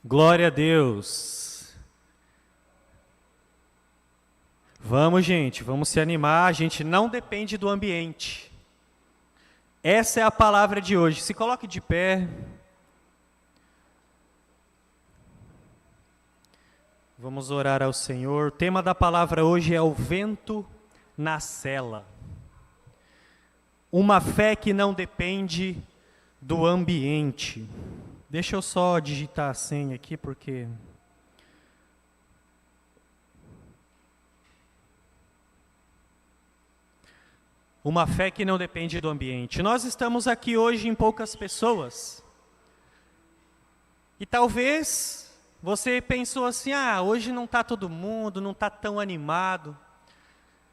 Glória a Deus. Vamos, gente, vamos se animar. A gente não depende do ambiente. Essa é a palavra de hoje. Se coloque de pé. Vamos orar ao Senhor. O tema da palavra hoje é o vento na cela. Uma fé que não depende do ambiente. Deixa eu só digitar a senha aqui, porque... Uma fé que não depende do ambiente. Nós estamos aqui hoje em poucas pessoas. E talvez você pensou assim, hoje não está todo mundo, não está tão animado.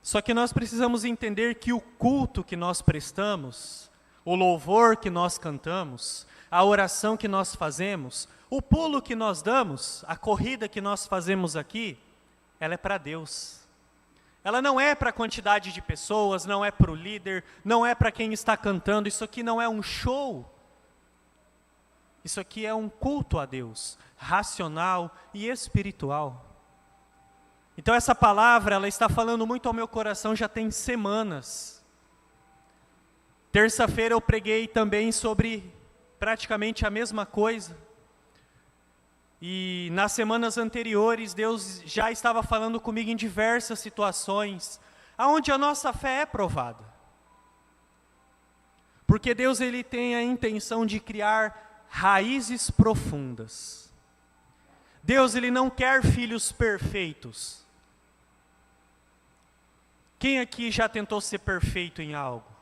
Só que nós precisamos entender que o culto que nós prestamos, o louvor que nós cantamos, a oração que nós fazemos, o pulo que nós damos, a corrida que nós fazemos aqui, ela é para Deus. Ela não é para a quantidade de pessoas, não é para o líder, não é para quem está cantando. Isso aqui não é um show. Isso aqui é um culto a Deus, racional e espiritual. Então essa palavra, ela está falando muito ao meu coração já tem semanas. Terça-feira eu preguei também sobre praticamente a mesma coisa. E nas semanas anteriores, Deus já estava falando comigo em diversas situações, onde a nossa fé é provada. Porque Deus ele tem a intenção de criar raízes profundas. Deus ele não quer filhos perfeitos. Quem aqui já tentou ser perfeito em algo?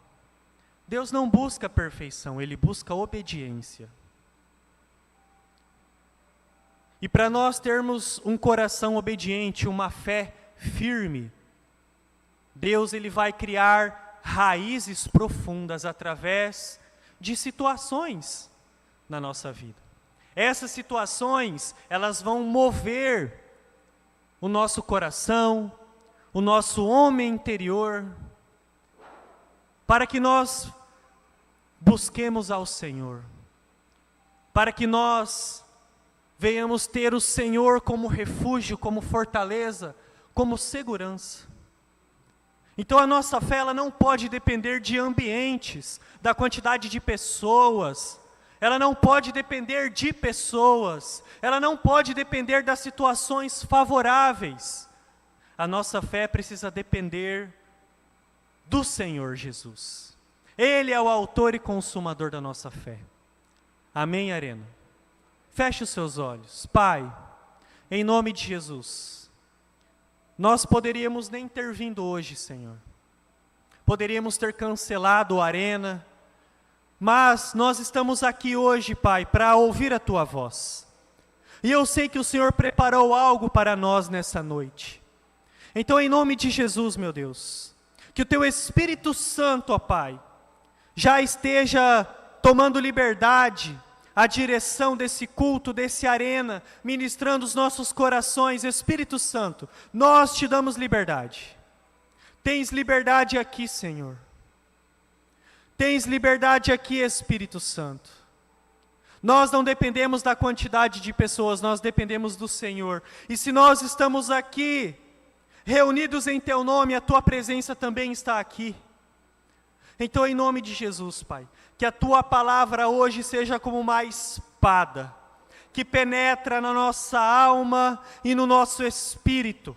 Deus não busca perfeição, Ele busca obediência. E para nós termos um coração obediente, uma fé firme, Deus ele vai criar raízes profundas através de situações na nossa vida. Essas situações, elas vão mover o nosso coração, o nosso homem interior, para que nós busquemos ao Senhor, para que nós venhamos ter o Senhor como refúgio, como fortaleza, como segurança. Então a nossa fé ela não pode depender de ambientes, da quantidade de pessoas, ela não pode depender de pessoas, ela não pode depender das situações favoráveis. A nossa fé precisa depender do Senhor Jesus. Ele é o autor e consumador da nossa fé. Amém, Arena? Feche os seus olhos. Pai, em nome de Jesus, nós poderíamos nem ter vindo hoje, Senhor. Poderíamos ter cancelado a Arena, mas nós estamos aqui hoje, Pai, para ouvir a Tua voz. E eu sei que o Senhor preparou algo para nós nessa noite. Então, em nome de Jesus, meu Deus, que o Teu Espírito Santo, ó Pai, já esteja tomando liberdade, a direção desse culto, desse arena, ministrando os nossos corações. Espírito Santo, nós te damos liberdade. Tens liberdade aqui, Senhor. Tens liberdade aqui, Espírito Santo. Nós não dependemos da quantidade de pessoas, nós dependemos do Senhor. E se nós estamos aqui, reunidos em Teu nome, a Tua presença também está aqui. Então, em nome de Jesus, Pai, que a Tua palavra hoje seja como uma espada, que penetra na nossa alma e no nosso espírito.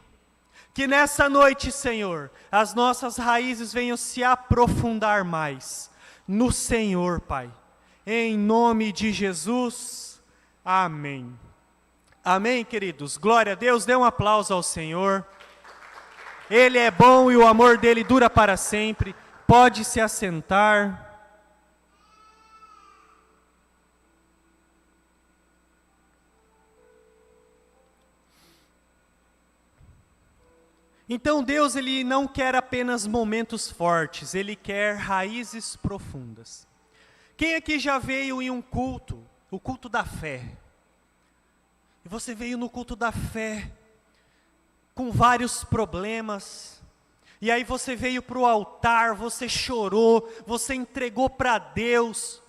Que nessa noite, Senhor, as nossas raízes venham se aprofundar mais no Senhor, Pai. Em nome de Jesus, amém. Amém, queridos? Glória a Deus, dê um aplauso ao Senhor. Ele é bom e o amor dele dura para sempre. Pode se assentar. Então Deus ele não quer apenas momentos fortes, Ele quer raízes profundas. Quem aqui já veio em um culto, o culto da fé? E você veio no culto da fé, com vários problemas, e aí você veio para o altar, você chorou, você entregou para Deus,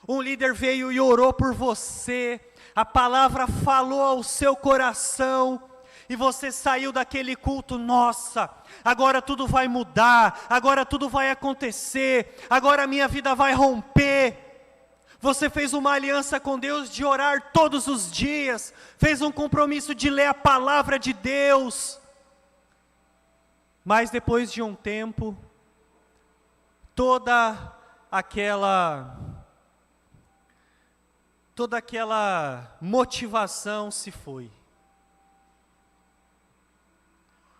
um líder veio e orou por você, a palavra falou ao seu coração, e você saiu daquele culto, nossa, agora tudo vai mudar, agora tudo vai acontecer, agora a minha vida vai romper. Você fez uma aliança com Deus de orar todos os dias, fez um compromisso de ler a palavra de Deus. Mas depois de um tempo, toda aquela motivação se foi.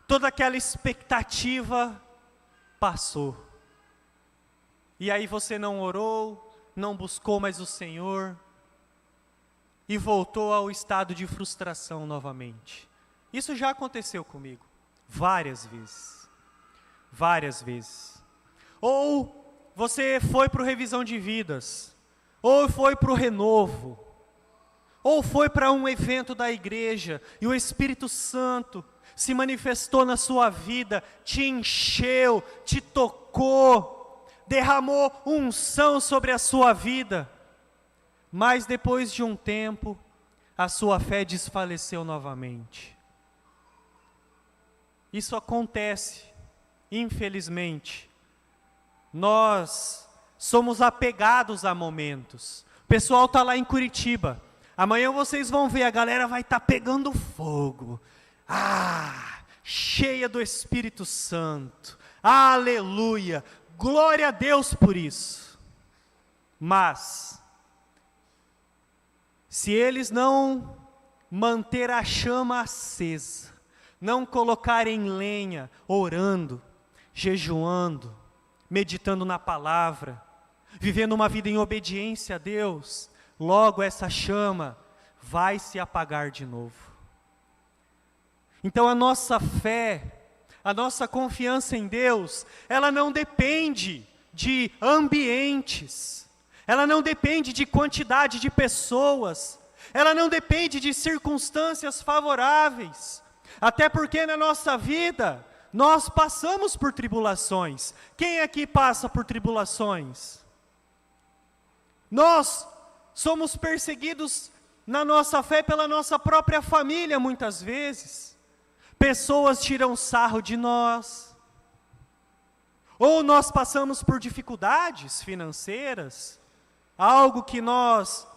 Toda aquela expectativa passou. E aí você não orou, não buscou mais o Senhor, e voltou ao estado de frustração novamente. Isso já aconteceu comigo, várias vezes. Várias vezes. Ou você foi para o Revisão de Vidas, ou foi para o Renovo, ou foi para um evento da igreja, e o Espírito Santo se manifestou na sua vida, te encheu, te tocou, derramou unção sobre a sua vida, mas depois de um tempo, a sua fé desfaleceu novamente. Isso acontece, infelizmente. Nós somos apegados a momentos. O pessoal está lá em Curitiba, amanhã vocês vão ver, a galera vai estar pegando fogo. Cheia do Espírito Santo, aleluia, glória a Deus por isso. Mas, se eles não manter a chama acesa, não colocarem lenha, orando, jejuando, meditando na palavra, vivendo uma vida em obediência a Deus, logo essa chama vai se apagar de novo. Então a nossa fé, a nossa confiança em Deus, ela não depende de ambientes, ela não depende de quantidade de pessoas, ela não depende de circunstâncias favoráveis, até porque na nossa vida, nós passamos por tribulações. Quem aqui passa por tribulações? Nós somos perseguidos na nossa fé pela nossa própria família muitas vezes. Pessoas tiram sarro de nós, ou nós passamos por dificuldades financeiras, algo que nós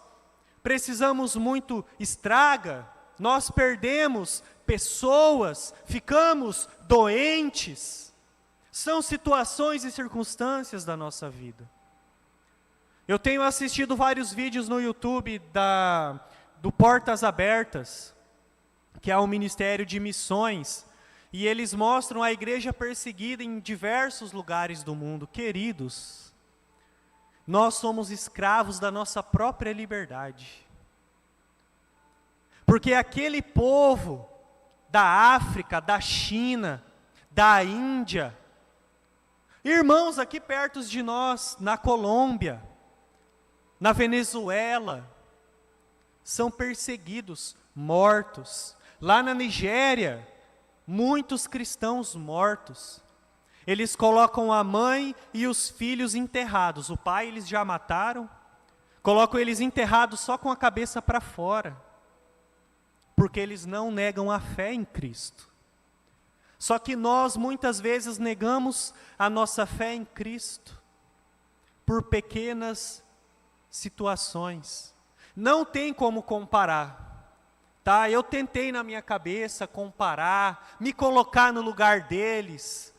precisamos muito estraga, nós perdemos pessoas, ficamos doentes. São situações e circunstâncias da nossa vida. Eu tenho assistido vários vídeos no YouTube do Portas Abertas, que é um ministério de missões, e eles mostram a igreja perseguida em diversos lugares do mundo. Queridos, nós somos escravos da nossa própria liberdade. Porque aquele povo da África, da China, da Índia, irmãos aqui perto de nós, na Colômbia, na Venezuela, são perseguidos, mortos. Lá na Nigéria, muitos cristãos mortos. Eles colocam a mãe e os filhos enterrados. O pai eles já mataram, colocam eles enterrados só com a cabeça para fora, porque eles não negam a fé em Cristo. Só que nós muitas vezes negamos a nossa fé em Cristo, por pequenas situações. Não tem como comparar. Tá, eu tentei na minha cabeça comparar, me colocar no lugar deles,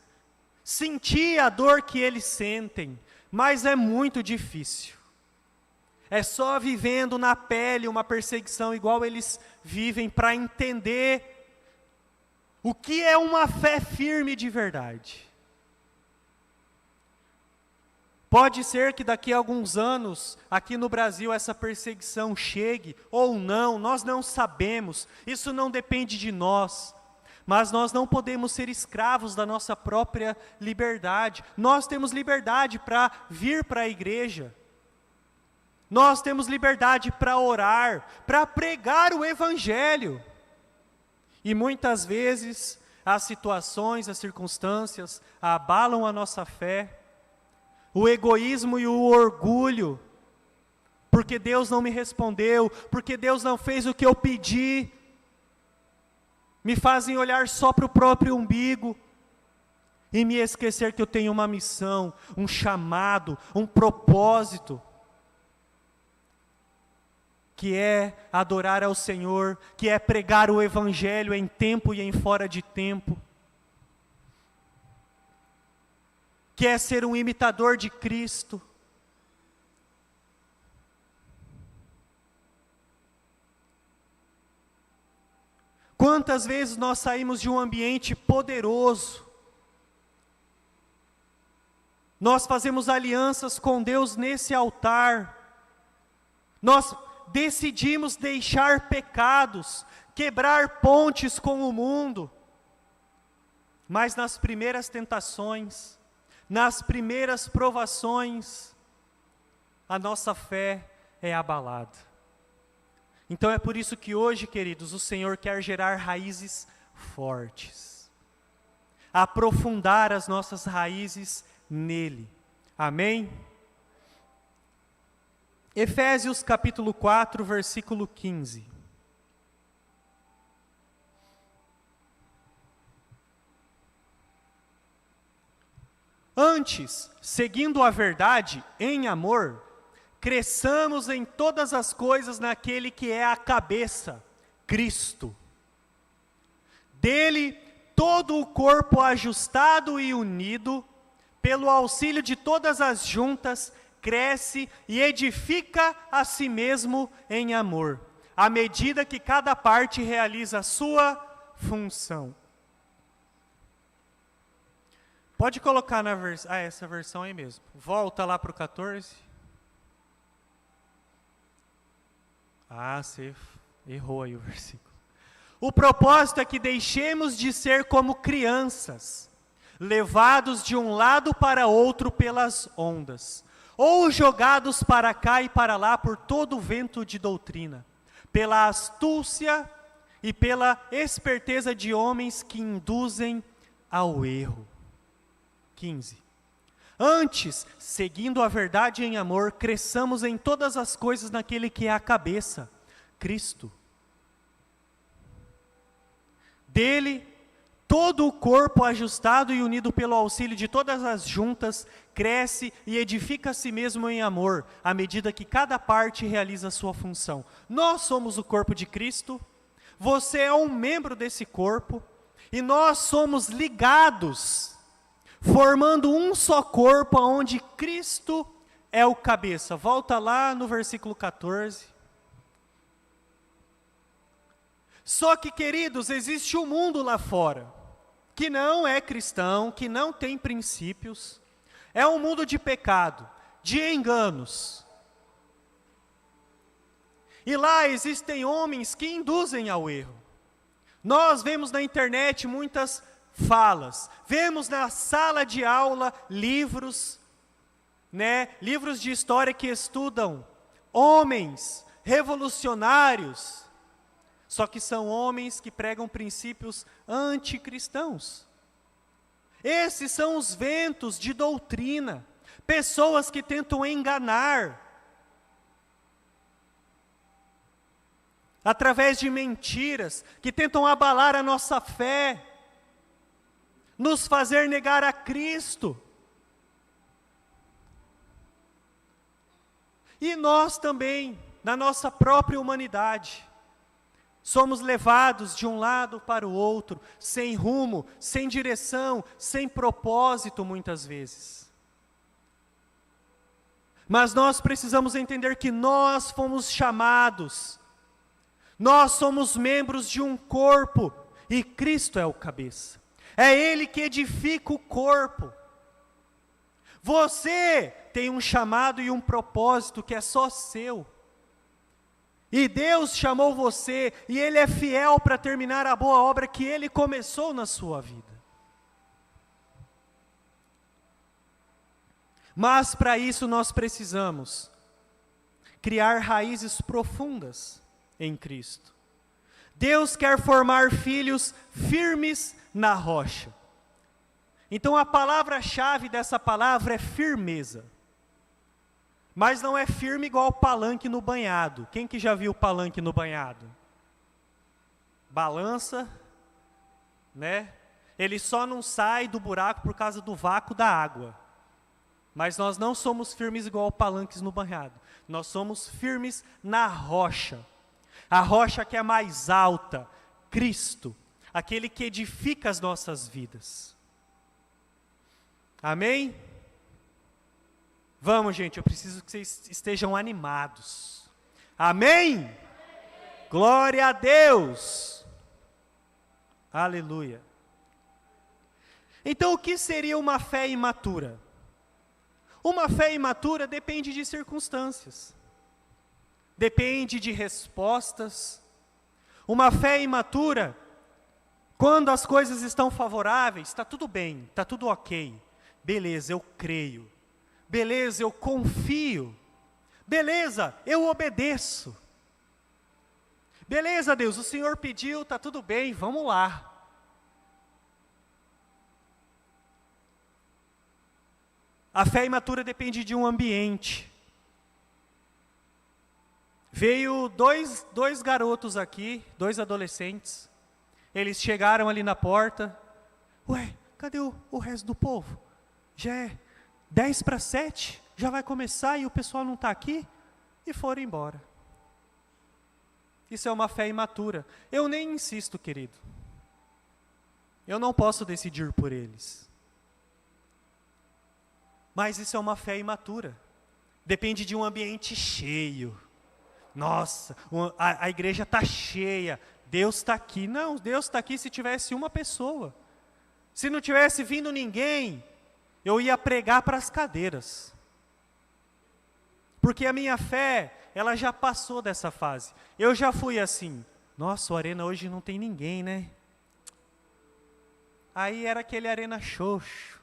sentir a dor que eles sentem, mas é muito difícil. É só vivendo na pele uma perseguição igual eles vivem para entender o que é uma fé firme de verdade. Pode ser que daqui a alguns anos, aqui no Brasil, essa perseguição chegue, ou não, nós não sabemos, isso não depende de nós, mas nós não podemos ser escravos da nossa própria liberdade. Nós temos liberdade para vir para a igreja, nós temos liberdade para orar, para pregar o Evangelho, e muitas vezes as situações, as circunstâncias abalam a nossa fé. O egoísmo e o orgulho porque Deus não me respondeu, porque Deus não fez o que eu pedi, me fazem olhar só para o próprio umbigo, e me esquecer que eu tenho uma missão, um chamado, um propósito, que é adorar ao Senhor, que é pregar o Evangelho em tempo e em fora de tempo, que é ser um imitador de Cristo. Quantas vezes nós saímos de um ambiente poderoso, nós fazemos alianças com Deus nesse altar, nós decidimos deixar pecados, quebrar pontes com o mundo, mas nas primeiras tentações, nas primeiras provações, a nossa fé é abalada. Então é por isso que hoje, queridos, o Senhor quer gerar raízes fortes, aprofundar as nossas raízes nele. Amém? Efésios capítulo 4, versículo 15. Antes, seguindo a verdade em amor, cresçamos em todas as coisas naquele que é a cabeça, Cristo. Dele, todo o corpo ajustado e unido, pelo auxílio de todas as juntas, cresce e edifica a si mesmo em amor, à medida que cada parte realiza a sua função. Pode colocar na versão, essa versão aí mesmo. Volta lá para o 14. Você errou aí o versículo. O propósito é que deixemos de ser como crianças, levados de um lado para outro pelas ondas, ou jogados para cá e para lá por todo o vento de doutrina, pela astúcia e pela esperteza de homens que induzem ao erro. 15. Antes, seguindo a verdade em amor, cresçamos em todas as coisas naquele que é a cabeça, Cristo. Dele, todo o corpo ajustado e unido pelo auxílio de todas as juntas, cresce e edifica a si mesmo em amor, à medida que cada parte realiza a sua função. Nós somos o corpo de Cristo, você é um membro desse corpo, e nós somos ligados, formando um só corpo, onde Cristo é o cabeça. Volta lá no versículo 14. Só que, queridos, existe um mundo lá fora, que não é cristão, que não tem princípios, é um mundo de pecado, de enganos. E lá existem homens que induzem ao erro. Nós vemos na internet muitas falas, vemos na sala de aula livros, livros de história que estudam homens revolucionários, só que são homens que pregam princípios anticristãos. Esses são os ventos de doutrina, pessoas que tentam enganar, através de mentiras, que tentam abalar a nossa fé, nos fazer negar a Cristo. E nós também, na nossa própria humanidade, somos levados de um lado para o outro, sem rumo, sem direção, sem propósito muitas vezes. Mas nós precisamos entender que nós fomos chamados, nós somos membros de um corpo, e Cristo é o cabeça. É Ele que edifica o corpo. Você tem um chamado e um propósito que é só seu. E Deus chamou você, e Ele é fiel para terminar a boa obra que Ele começou na sua vida. Mas para isso nós precisamos criar raízes profundas em Cristo. Deus quer formar filhos firmes na rocha. Então a palavra-chave dessa palavra é firmeza. mas não é firme igual palanque no banhado. Quem que já viu palanque no banhado? Balança, né? Ele só não sai do buraco por causa do vácuo da água. Mas nós não somos firmes igual palanques no banhado. Nós somos firmes na rocha. A rocha que é mais alta, Cristo, aquele que edifica as nossas vidas. Amém? Vamos, gente, eu preciso que vocês estejam animados. Amém? Glória a Deus! Aleluia! Então, o que seria uma fé imatura? Uma fé imatura depende de circunstâncias, depende de respostas. Uma fé imatura, quando as coisas estão favoráveis, está tudo bem, está tudo ok. Beleza, eu creio. Beleza, eu confio. Beleza, eu obedeço. Beleza, Deus, o Senhor pediu, está tudo bem, vamos lá. A fé imatura depende de um ambiente. Veio dois garotos aqui, 2 adolescentes. Eles chegaram ali na porta. Ué, cadê o resto do povo? Já é 6:50, já vai começar e o pessoal não está aqui? E foram embora. Isso é uma fé imatura. Eu nem insisto, querido. Eu não posso decidir por eles. Mas isso é uma fé imatura. Depende de um ambiente cheio. Nossa, a igreja está cheia. Deus está aqui. Não, Deus está aqui se tivesse uma pessoa. Se não tivesse vindo ninguém, eu ia pregar para as cadeiras. Porque a minha fé, ela já passou dessa fase. Eu já fui assim. Nossa, o Arena hoje não tem ninguém, né? Aí era aquele Arena xoxo.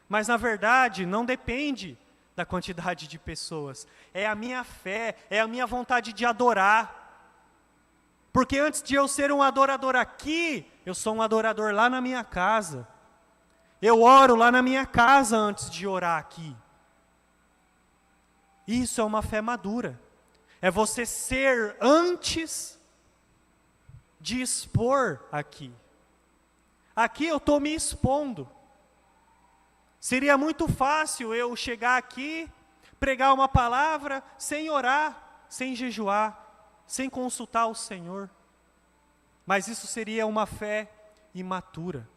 Mas na verdade, não depende da quantidade de pessoas. É a minha fé, é a minha vontade de adorar. Porque antes de eu ser um adorador aqui, eu sou um adorador lá na minha casa. Eu oro lá na minha casa antes de orar aqui. Isso é uma fé madura. É você ser antes de expor aqui. Aqui eu estou me expondo. Seria muito fácil eu chegar aqui, pregar uma palavra, sem orar, sem jejuar, sem consultar o Senhor. Mas isso seria uma fé imatura.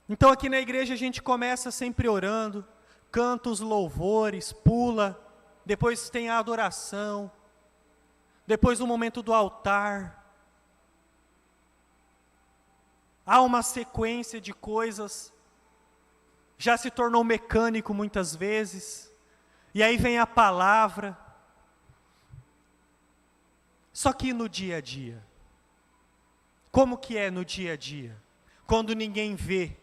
Então aqui na igreja a gente começa sempre orando, canta os louvores, pula, depois tem a adoração, depois o momento do altar. Há uma sequência de coisas, já se tornou mecânico muitas vezes, e aí vem a palavra. Só que no dia a dia, como que é no dia a dia? Quando ninguém vê,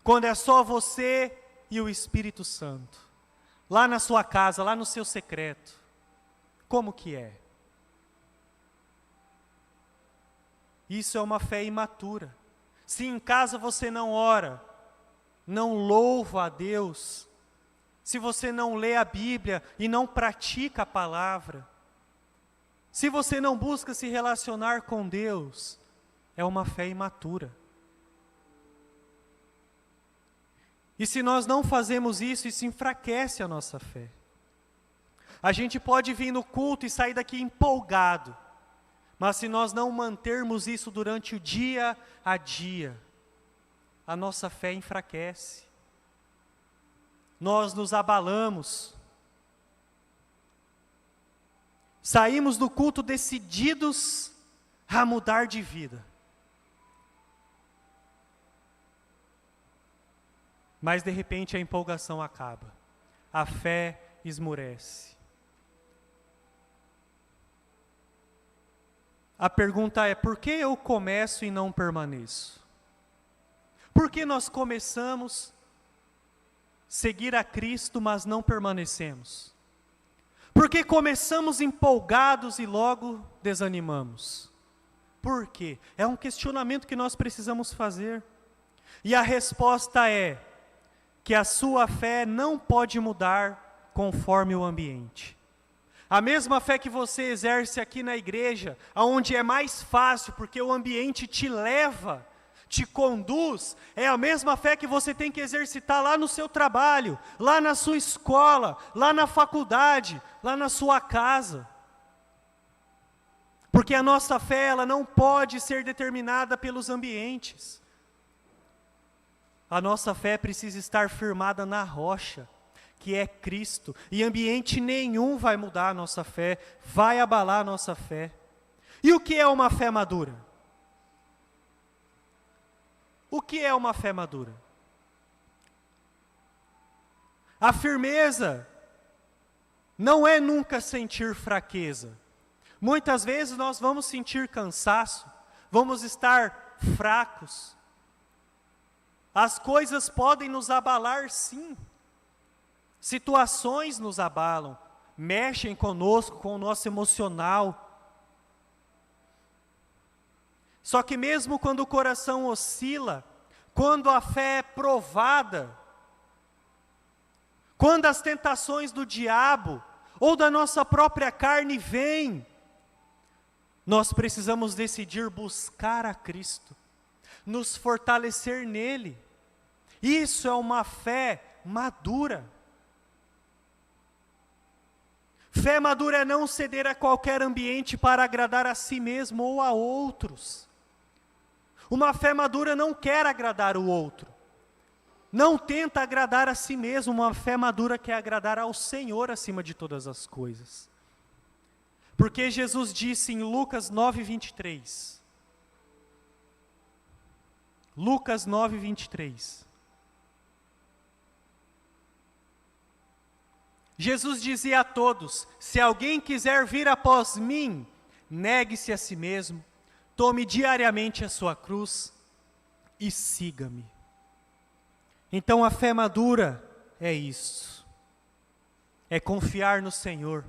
quando é só você e o Espírito Santo, lá na sua casa, lá no seu secreto, como que é? Isso é uma fé imatura. Se em casa você não ora, não louva a Deus, se você não lê a Bíblia e não pratica a palavra, se você não busca se relacionar com Deus, é uma fé imatura. E se nós não fazemos isso, isso enfraquece a nossa fé. A gente pode vir no culto e sair daqui empolgado, mas se nós não mantermos isso durante o dia a dia, a nossa fé enfraquece. Nós nos abalamos. Saímos do culto decididos a mudar de vida. Mas de repente a empolgação acaba. A fé esmorece. A pergunta é: por que eu começo e não permaneço? Por que nós começamos a seguir a Cristo, mas não permanecemos? Por que começamos empolgados e logo desanimamos? Por quê? É um questionamento que nós precisamos fazer. E a resposta é: que a sua fé não pode mudar conforme o ambiente. A mesma fé que você exerce aqui na igreja, aonde é mais fácil, porque o ambiente te leva, te conduz, é a mesma fé que você tem que exercitar lá no seu trabalho, lá na sua escola, lá na faculdade, lá na sua casa. Porque a nossa fé, ela não pode ser determinada pelos ambientes. A nossa fé precisa estar firmada na rocha, que é Cristo, e ambiente nenhum vai mudar a nossa fé, vai abalar a nossa fé. E o que é uma fé madura? O que é uma fé madura? A firmeza não é nunca sentir fraqueza. Muitas vezes nós vamos sentir cansaço, vamos estar fracos. As coisas podem nos abalar, sim. Situações nos abalam, mexem conosco, com o nosso emocional. Só que mesmo quando o coração oscila, quando a fé é provada, quando as tentações do diabo ou da nossa própria carne vêm, nós precisamos decidir buscar a Cristo, nos fortalecer nele. Isso é uma fé madura. Fé madura é não ceder a qualquer ambiente para agradar a si mesmo ou a outros. Uma fé madura não quer agradar o outro. Não tenta agradar a si mesmo. Uma fé madura quer agradar ao Senhor acima de todas as coisas. Porque Jesus disse em Lucas 9:23. Lucas 9:23. Jesus dizia a todos: se alguém quiser vir após mim, negue-se a si mesmo, tome diariamente a sua cruz e siga-me. Então a fé madura é isso, é confiar no Senhor,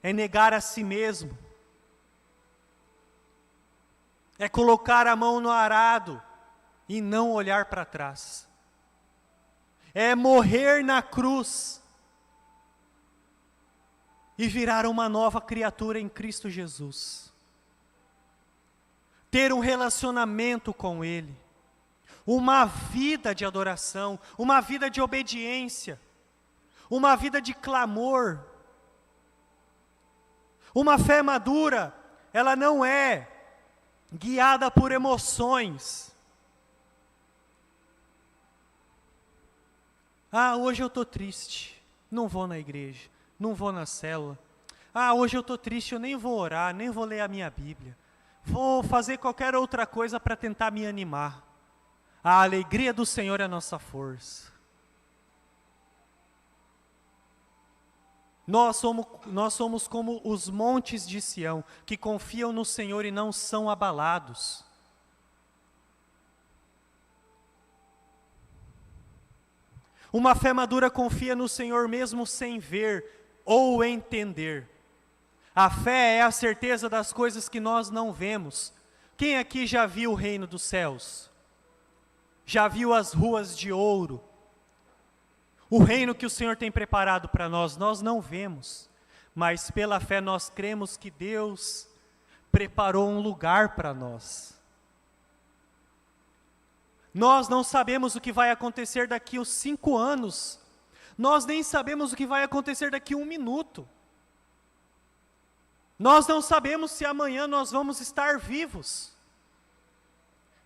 é negar a si mesmo, é colocar a mão no arado e não olhar para trás, é morrer na cruz e virar uma nova criatura em Cristo Jesus. Ter um relacionamento com Ele, uma vida de adoração, uma vida de obediência, uma vida de clamor. Uma fé madura, ela não é guiada por emoções. Ah, hoje eu estou triste, não vou na igreja. Não vou na célula. Ah, hoje eu estou triste, eu nem vou orar, nem vou ler a minha Bíblia. Vou fazer qualquer outra coisa para tentar me animar. A alegria do Senhor é a nossa força. Nós somos como os montes de Sião, que confiam no Senhor e não são abalados. Uma fé madura confia no Senhor mesmo sem ver ou entender. A fé é a certeza das coisas que nós não vemos. Quem aqui já viu o reino dos céus? Já viu as ruas de ouro? O reino que o Senhor tem preparado para nós, nós não vemos. Mas pela fé nós cremos que Deus preparou um lugar para nós. Nós não sabemos o que vai acontecer daqui a 5 anos. Nós nem sabemos o que vai acontecer daqui a 1 minuto. Nós não sabemos se amanhã nós vamos estar vivos.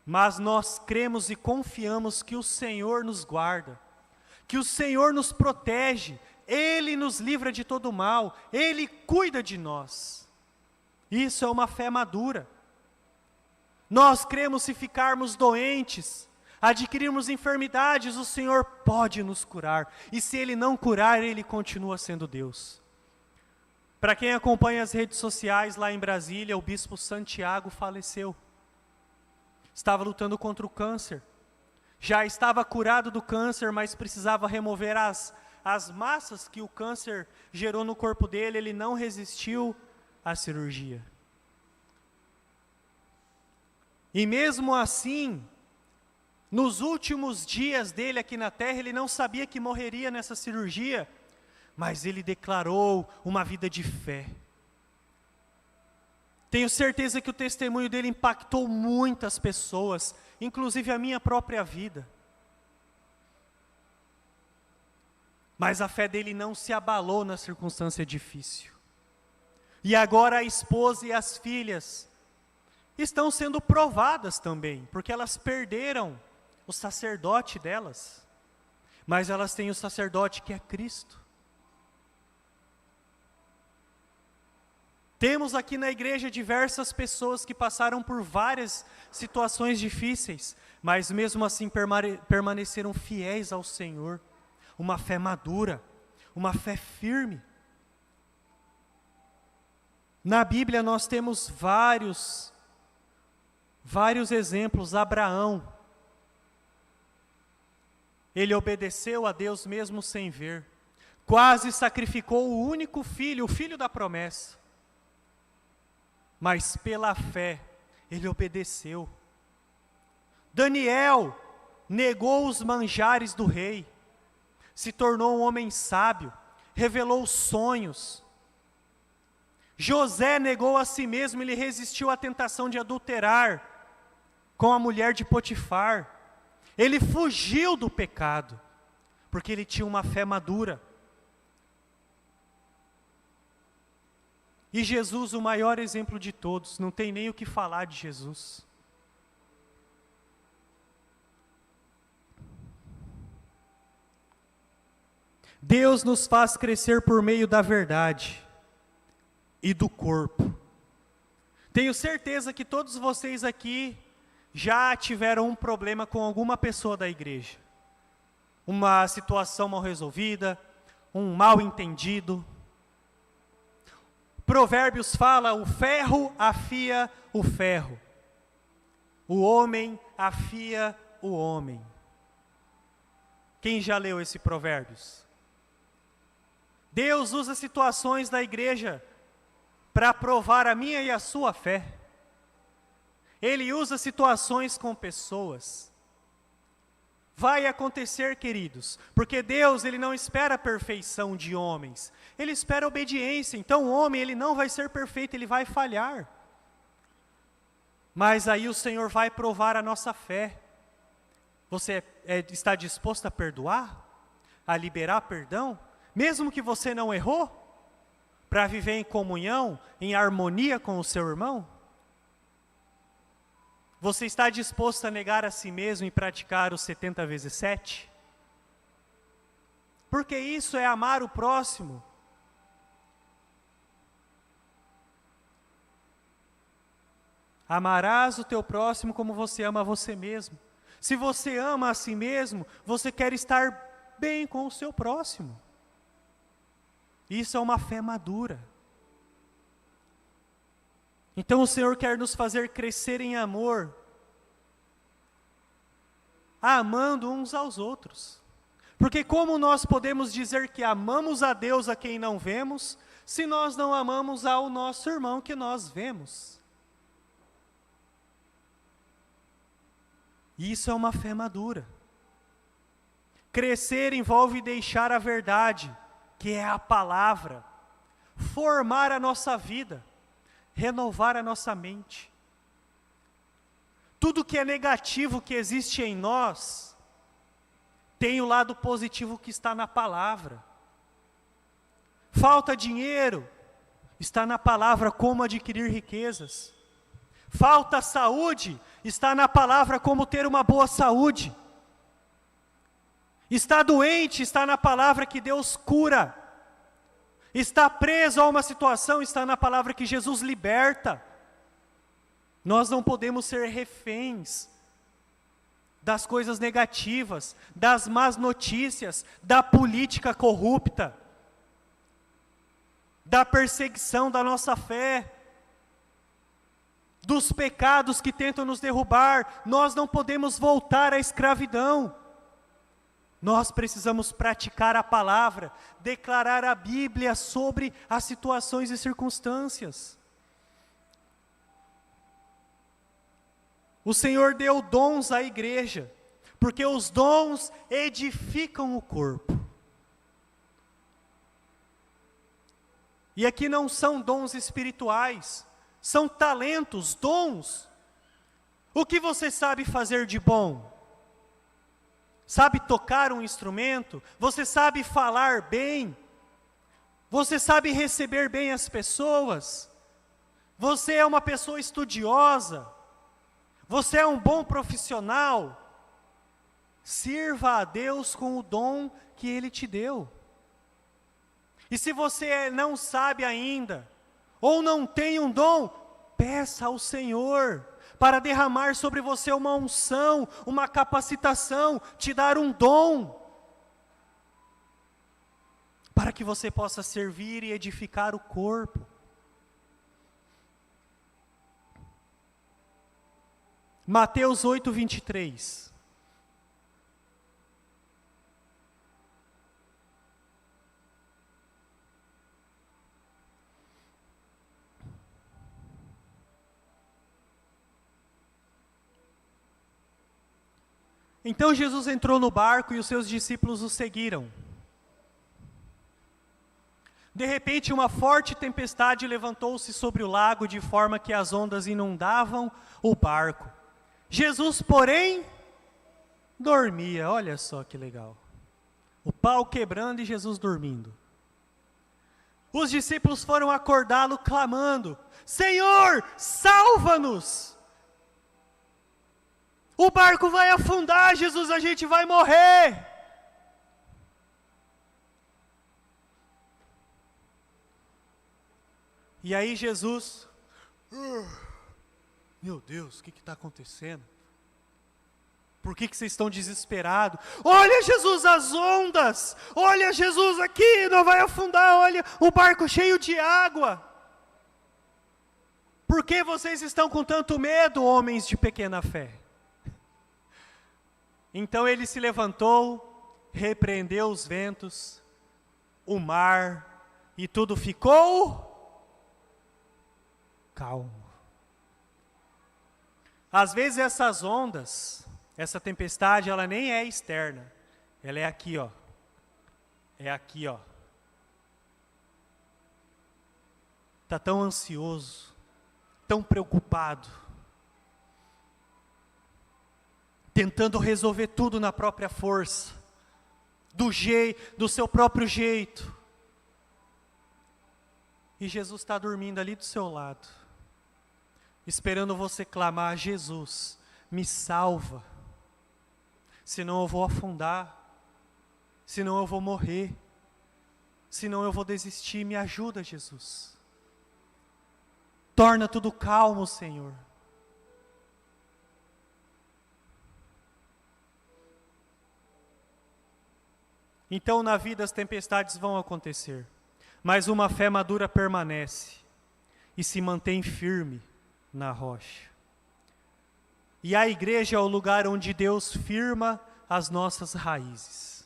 Mas nós cremos e confiamos que o Senhor nos guarda, que o Senhor nos protege, Ele nos livra de todo mal, Ele cuida de nós. Isso é uma fé madura. Nós cremos se ficarmos doentes, adquirirmos enfermidades, o Senhor pode nos curar. E se Ele não curar, Ele continua sendo Deus. Para quem acompanha as redes sociais lá em Brasília, o bispo Santiago faleceu. Estava lutando contra o câncer. Já estava curado do câncer, mas precisava remover as massas que o câncer gerou no corpo dele. Ele não resistiu à cirurgia. E mesmo assim, Nos últimos dias dele aqui na terra, ele não sabia que morreria nessa cirurgia, mas ele declarou uma vida de fé. Tenho certeza que o testemunho dele impactou muitas pessoas, inclusive a minha própria vida. Mas a fé dele não se abalou na circunstância difícil. E agora a esposa e as filhas estão sendo provadas também, porque elas perderam o sacerdote delas, mas elas têm o sacerdote que é Cristo. Temos aqui na igreja diversas pessoas que passaram por várias situações difíceis, mas mesmo assim permaneceram fiéis ao Senhor. Uma fé madura, uma fé firme. Na Bíblia nós temos vários exemplos. Abraão, ele obedeceu a Deus mesmo sem ver. Quase sacrificou o único filho, o filho da promessa. Mas pela fé, ele obedeceu. Daniel negou os manjares do rei, se tornou um homem sábio, revelou sonhos. José negou a si mesmo, ele resistiu à tentação de adulterar com a mulher de Potifar. Ele fugiu do pecado, porque ele tinha uma fé madura. E Jesus, o maior exemplo de todos, não tem nem o que falar de Jesus. Deus nos faz crescer por meio da verdade e do corpo. Tenho certeza que todos vocês aqui já tiveram um problema com alguma pessoa da igreja. Uma situação mal resolvida, um mal entendido. Provérbios fala, o ferro afia o ferro. O homem afia o homem. Quem já leu esse Provérbios? Deus usa situações da igreja para provar a minha e a sua fé. Ele usa situações com pessoas. Vai acontecer, queridos, porque Deus, ele não espera a perfeição de homens, ele espera a obediência. Então o homem, ele não vai ser perfeito, ele vai falhar. Mas aí o Senhor vai provar a nossa fé. Você está disposto a perdoar? A liberar perdão? Mesmo que você não errou? Para viver em comunhão, em harmonia com o seu irmão? Você está disposto a negar a si mesmo e praticar os 70 vezes 7? Porque isso é amar o próximo. Amarás o teu próximo como você ama a você mesmo. Se você ama a si mesmo, você quer estar bem com o seu próximo. Isso é uma fé madura. Então o Senhor quer nos fazer crescer em amor, amando uns aos outros. Porque como nós podemos dizer que amamos a Deus a quem não vemos, se nós não amamos ao nosso irmão que nós vemos? Isso é uma fé madura. Crescer envolve deixar a verdade, que é a palavra, formar a nossa vida, renovar a nossa mente. Tudo que é negativo que existe em nós, tem o lado positivo que está na palavra. Falta dinheiro, está na palavra como adquirir riquezas. Falta saúde, está na palavra como ter uma boa saúde. Está doente, está na palavra que Deus cura. Está preso a uma situação, está na palavra que Jesus liberta. Nós não podemos ser reféns das coisas negativas, das más notícias, da política corrupta, da perseguição da nossa fé, dos pecados que tentam nos derrubar. Nós não podemos voltar à escravidão. Nós precisamos praticar a palavra, declarar a Bíblia sobre as situações e circunstâncias. O Senhor deu dons à igreja, porque os dons edificam o corpo. E aqui não são dons espirituais, são talentos, dons. O que você sabe fazer de bom? Sabe tocar um instrumento? Você sabe falar bem? Você sabe receber bem as pessoas? Você é uma pessoa estudiosa? Você é um bom profissional? Sirva a Deus com o dom que Ele te deu. E se você não sabe ainda, ou não tem um dom, peça ao Senhor para derramar sobre você uma unção, uma capacitação, te dar um dom, para que você possa servir e edificar o corpo. Mateus 8:23. Então Jesus entrou no barco e os seus discípulos o seguiram. De repente, uma forte tempestade levantou-se sobre o lago, de forma que as ondas inundavam o barco. Jesus, porém, dormia. Olha só que legal. O pau quebrando e Jesus dormindo. Os discípulos foram acordá-lo clamando: Senhor, salva-nos! O barco vai afundar, Jesus, a gente vai morrer! E aí Jesus, meu Deus, o que está acontecendo? Por que vocês estão desesperados? Olha, Jesus, as ondas! Olha, Jesus, aqui, não vai afundar, olha, o barco cheio de água! Por que vocês estão com tanto medo, homens de pequena fé? Então ele se levantou, repreendeu os ventos, o mar, e tudo ficou calmo. Às vezes essas ondas, essa tempestade, ela nem é externa, ela é aqui, ó. É aqui, ó. Está tão ansioso, tão preocupado, tentando resolver tudo na própria força, do seu próprio jeito. E Jesus está dormindo ali do seu lado, esperando você clamar: Jesus, me salva, senão eu vou afundar, senão eu vou morrer, senão eu vou desistir, me ajuda, Jesus. Torna tudo calmo, Senhor. Então na vida as tempestades vão acontecer, mas uma fé madura permanece e se mantém firme na rocha. E a igreja é o lugar onde Deus firma as nossas raízes.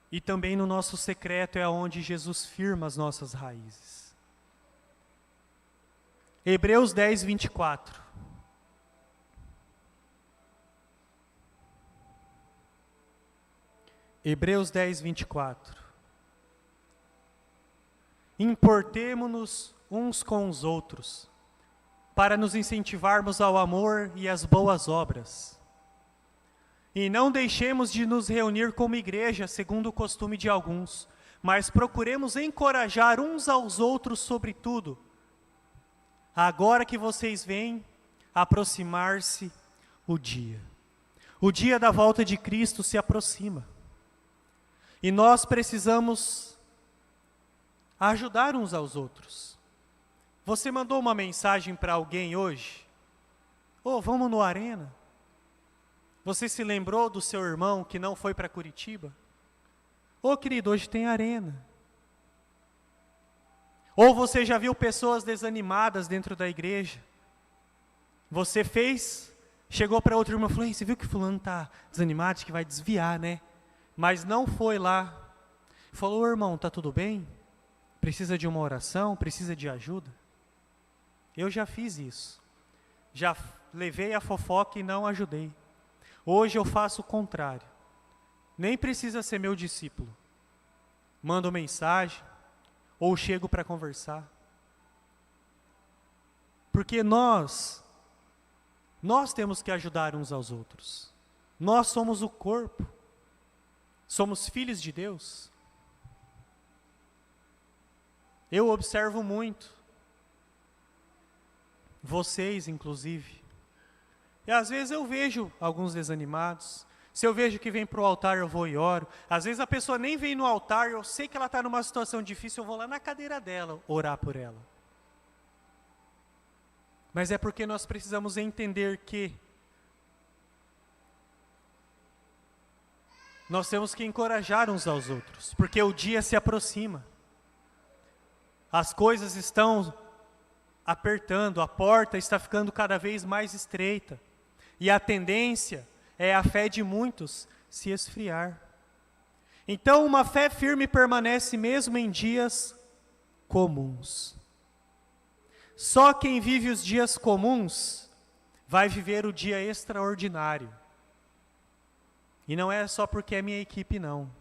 E também no nosso secreto é onde Jesus firma as nossas raízes. Hebreus 10:24. Hebreus 10:24. Importemo-nos uns com os outros, para nos incentivarmos ao amor e às boas obras. E não deixemos de nos reunir como igreja, segundo o costume de alguns, mas procuremos encorajar uns aos outros, sobretudo, agora que vocês veem aproximar-se o dia. O dia da volta de Cristo se aproxima. E nós precisamos ajudar uns aos outros. Você mandou uma mensagem para alguém hoje? Vamos no Arena? Você se lembrou do seu irmão que não foi para Curitiba? Querido, hoje tem Arena. Ou você já viu pessoas desanimadas dentro da igreja? Você chegou para outro irmão e falou: você viu que fulano está desanimado, que vai desviar, né? Mas não foi lá. Falou: irmão, está tudo bem? Precisa de uma oração? Precisa de ajuda? Eu já fiz isso. já levei a fofoca e não ajudei. Hoje eu faço o contrário. Nem precisa ser meu discípulo. Mando mensagem ou chego para conversar. Porque nós temos que ajudar uns aos outros. Nós somos o corpo. Somos filhos de Deus. Eu observo muito. Vocês, inclusive. E às vezes eu vejo alguns desanimados. Se eu vejo que vem para o altar, eu vou e oro. Às vezes a pessoa nem vem no altar, eu sei que ela está numa situação difícil, eu vou lá na cadeira dela orar por ela. Mas é porque nós precisamos entender que nós temos que encorajar uns aos outros, porque o dia se aproxima. As coisas estão apertando, a porta está ficando cada vez mais estreita. E a tendência é a fé de muitos se esfriar. Então, uma fé firme permanece mesmo em dias comuns. Só quem vive os dias comuns vai viver o dia extraordinário. E não é só porque é minha equipe, não.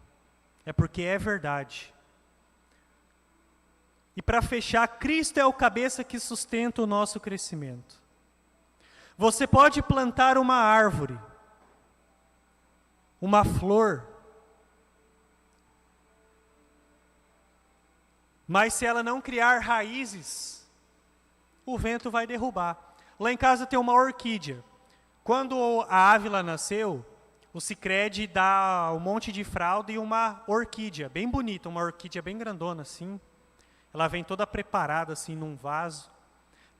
É porque é verdade. E para fechar, Cristo é o cabeça que sustenta o nosso crescimento. Você pode plantar uma árvore, uma flor, mas se ela não criar raízes, o vento vai derrubar. Lá em casa tem uma orquídea. Quando a Ávila nasceu, o Sicredi dá um monte de fralda e uma orquídea, bem bonita, uma orquídea bem grandona assim. Ela vem toda preparada assim num vaso,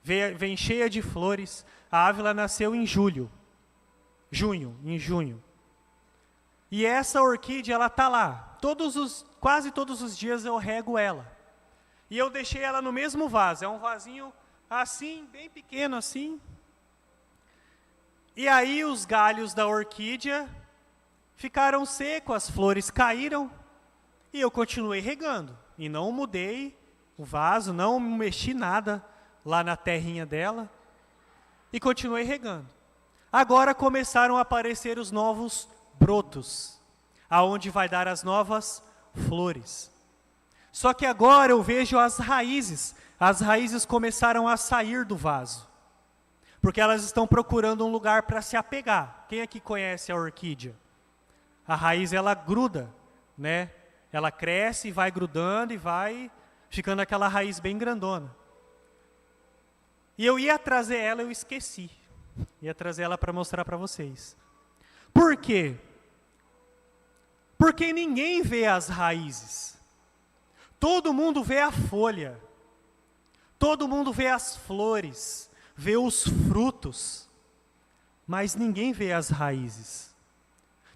vem cheia de flores. A Ávila nasceu em junho. E essa orquídea, ela está lá. Quase todos os dias eu rego ela. E eu deixei ela no mesmo vaso, é um vasinho assim, bem pequeno assim. E aí os galhos da orquídea ficaram secos, as flores caíram, e eu continuei regando. E não mudei o vaso, não mexi nada lá na terrinha dela, e continuei regando. Agora começaram a aparecer os novos brotos, aonde vai dar as novas flores. Só que agora eu vejo as raízes começaram a sair do vaso, porque elas estão procurando um lugar para se apegar. Quem aqui conhece a orquídea? A raiz, ela gruda, né? Ela cresce e vai grudando e vai ficando aquela raiz bem grandona. E eu ia trazer ela, eu esqueci. Ia trazer ela para mostrar para vocês. Por quê? Porque ninguém vê as raízes. Todo mundo vê a folha. Todo mundo vê as flores, vê os frutos, mas ninguém vê as raízes.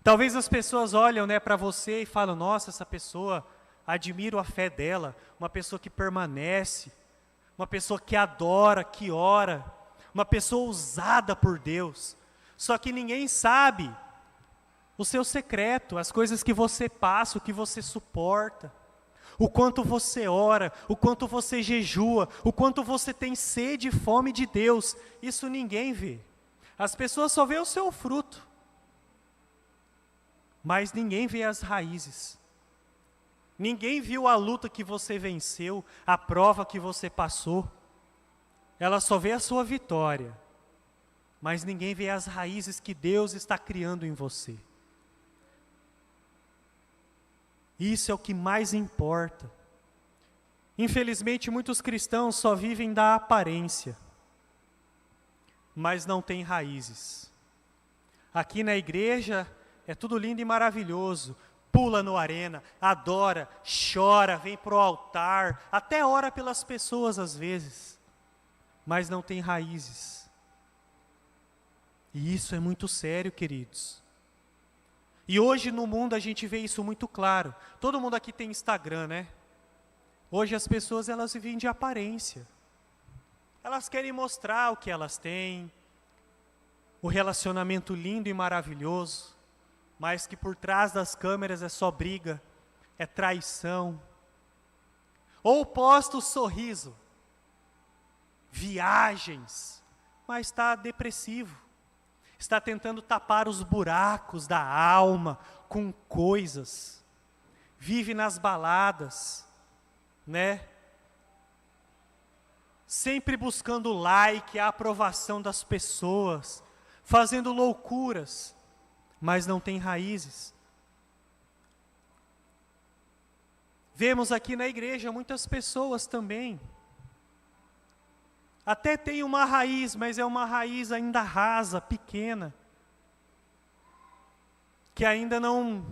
Talvez as pessoas olham, né, para você e falam: nossa, essa pessoa, admiro a fé dela, uma pessoa que permanece, uma pessoa que adora, que ora, uma pessoa usada por Deus. Só que ninguém sabe o seu secreto, as coisas que você passa, o que você suporta, o quanto você ora, o quanto você jejua, o quanto você tem sede e fome de Deus. Isso ninguém vê. As pessoas só vê o seu fruto, mas ninguém vê as raízes. Ninguém viu a luta que você venceu, a prova que você passou. Ela só vê a sua vitória, mas ninguém vê as raízes que Deus está criando em você. Isso é o que mais importa. Infelizmente, muitos cristãos só vivem da aparência, mas não têm raízes. Aqui na igreja é tudo lindo e maravilhoso. Pula no arena, adora, chora, vem para o altar, até ora pelas pessoas às vezes, mas não tem raízes. E isso é muito sério, queridos. E hoje no mundo a gente vê isso muito claro. Todo mundo aqui tem Instagram, né? Hoje as pessoas, elas vivem de aparência. Elas querem mostrar o que elas têm, o relacionamento lindo e maravilhoso, mas que por trás das câmeras é só briga, é traição. Ou posta o sorriso, viagens, mas está depressivo. Está tentando tapar os buracos da alma com coisas. Vive nas baladas, né? Sempre buscando o like, a aprovação das pessoas, fazendo loucuras, mas não tem raízes. Vemos aqui na igreja muitas pessoas também, até tem uma raiz, mas é uma raiz ainda rasa, pequena, que ainda não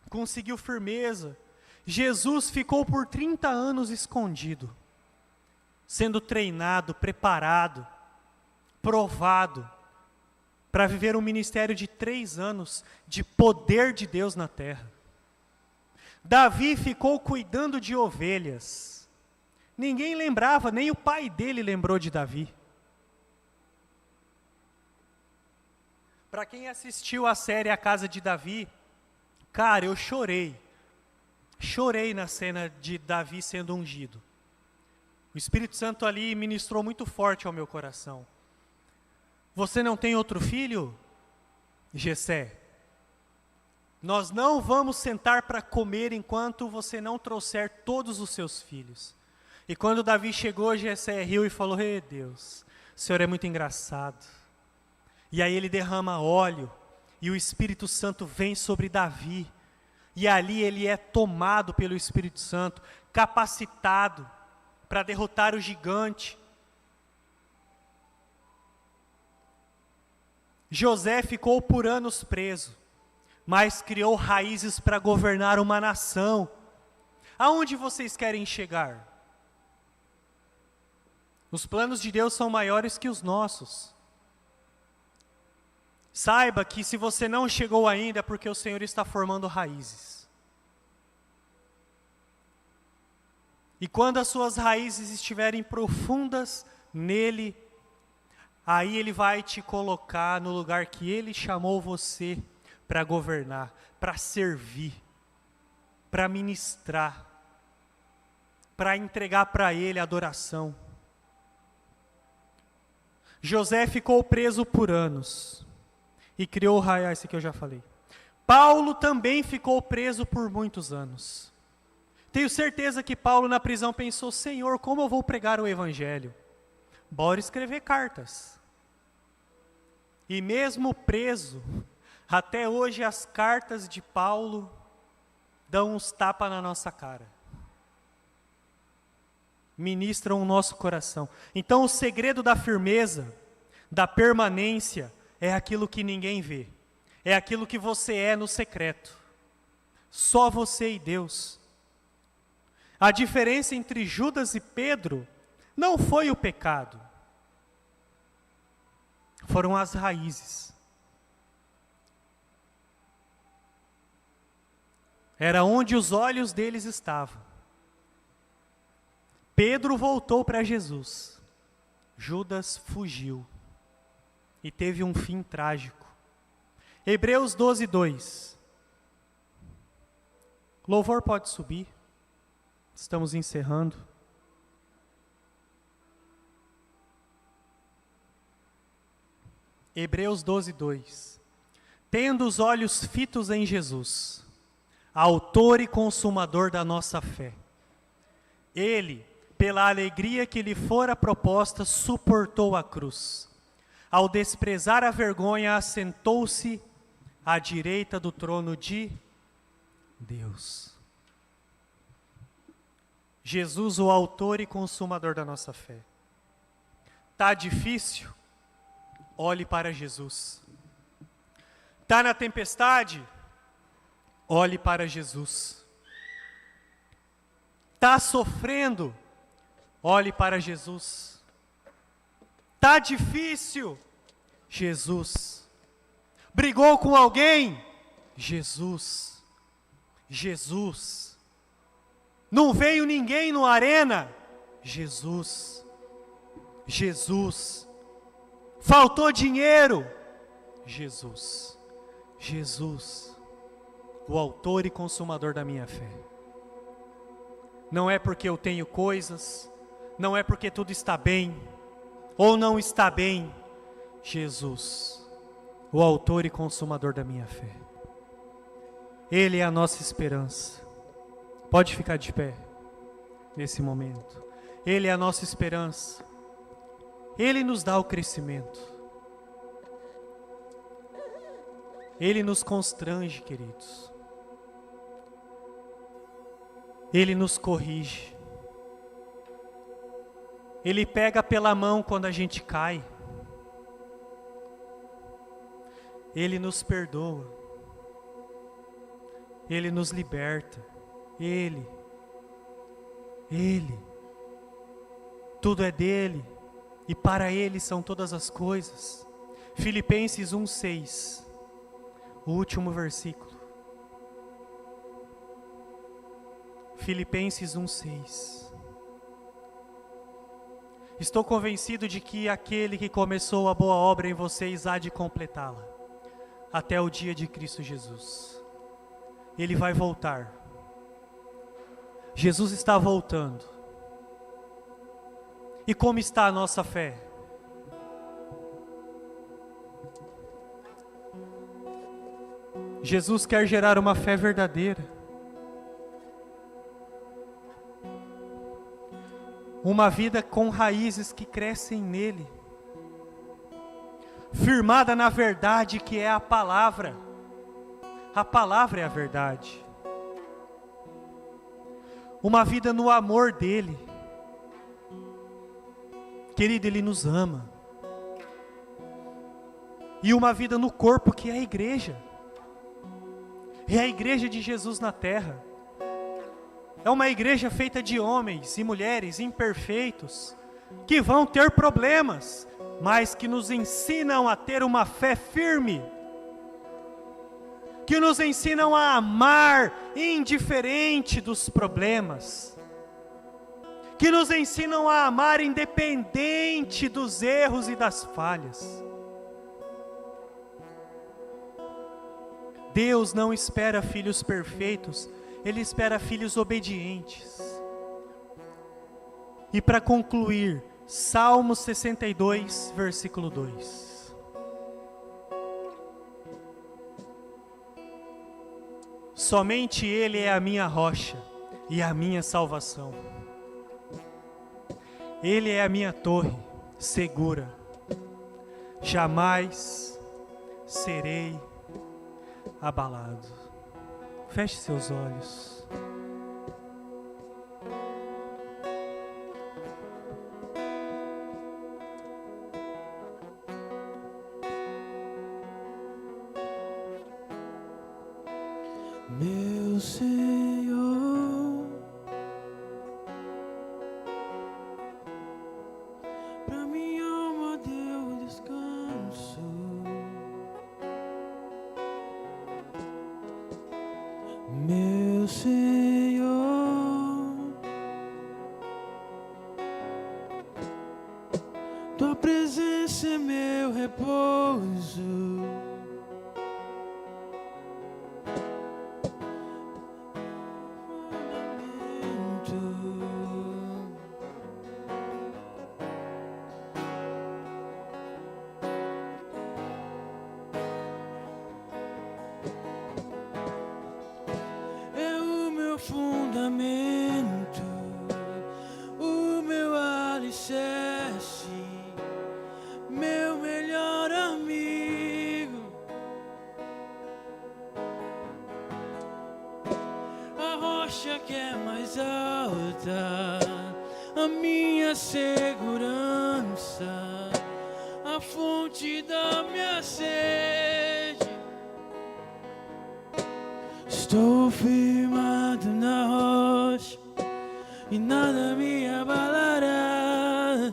conseguiu firmeza. Jesus ficou por 30 anos escondido, sendo treinado, preparado, provado, para viver um ministério de 3 anos de poder de Deus na terra. Davi ficou cuidando de ovelhas. Ninguém lembrava, nem o pai dele lembrou de Davi. Para quem assistiu a série A Casa de Davi, cara, eu chorei. Chorei na cena de Davi sendo ungido. O Espírito Santo ali ministrou muito forte ao meu coração. Você não tem outro filho, Jessé? Nós não vamos sentar para comer enquanto você não trouxer todos os seus filhos. E quando Davi chegou, Jessé riu e falou: "Ei, Deus, o Senhor é muito engraçado." E aí ele derrama óleo, e o Espírito Santo vem sobre Davi. E ali ele é tomado pelo Espírito Santo, capacitado para derrotar o gigante. José ficou por anos preso, mas criou raízes para governar uma nação. Aonde vocês querem chegar? Os planos de Deus são maiores que os nossos. Saiba que se você não chegou ainda, é porque o Senhor está formando raízes. E quando as suas raízes estiverem profundas nele, aí Ele vai te colocar no lugar que Ele chamou você para governar, para servir, para ministrar, para entregar para Ele adoração. José ficou preso por anos e criou raízes, esse que eu já falei. Paulo também ficou preso por muitos anos. Tenho certeza que Paulo na prisão pensou: Senhor, como eu vou pregar o Evangelho? Bora escrever cartas. E mesmo preso, até hoje as cartas de Paulo dão uns tapas na nossa cara. Ministram o nosso coração. Então o segredo da firmeza, da permanência, é aquilo que ninguém vê. É aquilo que você é no secreto. Só você e Deus. A diferença entre Judas e Pedro não foi o pecado. Foram as raízes. Era onde os olhos deles estavam. Pedro voltou para Jesus. Judas fugiu. E teve um fim trágico. Hebreus 12, 2. Louvor pode subir. Estamos encerrando. Hebreus 12, 2. Tendo os olhos fitos em Jesus, autor e consumador da nossa fé. Ele, pela alegria que lhe fora proposta, suportou a cruz. Ao desprezar a vergonha, assentou-se à direita do trono de Deus. Jesus, o autor e consumador da nossa fé. Tá difícil? Olhe para Jesus. Tá na tempestade? Olhe para Jesus. Tá sofrendo? Olhe para Jesus. Tá difícil? Jesus. Brigou com alguém? Jesus. Jesus. Não veio ninguém no arena? Jesus. Jesus. Faltou dinheiro? Jesus. Jesus. O autor e consumador da minha fé. Não é porque eu tenho coisas, não é porque tudo está bem, ou não está bem, Jesus, o autor e consumador da minha fé. Ele é a nossa esperança. Pode ficar de pé nesse momento. Ele é a nossa esperança. Ele nos dá o crescimento. Ele nos constrange, queridos. Ele nos corrige. Ele pega pela mão quando a gente cai. Ele nos perdoa. Ele nos liberta. Ele. Tudo é dele. E para ele são todas as coisas. Filipenses 1:6. O último versículo. Filipenses 1:6. Estou convencido de que aquele que começou a boa obra em vocês há de completá-la, até o dia de Cristo Jesus. Ele vai voltar. Jesus está voltando. E como está a nossa fé? Jesus quer gerar uma fé verdadeira. Uma vida com raízes que crescem nele. Firmada na verdade que é a palavra. A palavra é a verdade. Uma vida no amor dele. Querido, ele nos ama. E uma vida no corpo que é a igreja. É a igreja de Jesus na terra. É uma igreja feita de homens e mulheres imperfeitos, que vão ter problemas, mas que nos ensinam a ter uma fé firme, que nos ensinam a amar indiferente dos problemas, que nos ensinam a amar independente dos erros e das falhas. Deus não espera filhos perfeitos, Ele espera filhos obedientes. E para concluir, Salmo 62, versículo 2. Somente Ele é a minha rocha e a minha salvação. Ele é a minha torre segura. Jamais serei abalado. Feche seus olhos. Meu Senhor, pra minha alma deu descanso. Meu Senhor, tua presença é meu repouso. Fundamento, o meu alicerce, meu melhor amigo, a rocha que é mais alta, a minha segurança, a fonte da minha sede. Estou firmado na rocha e nada me abalará.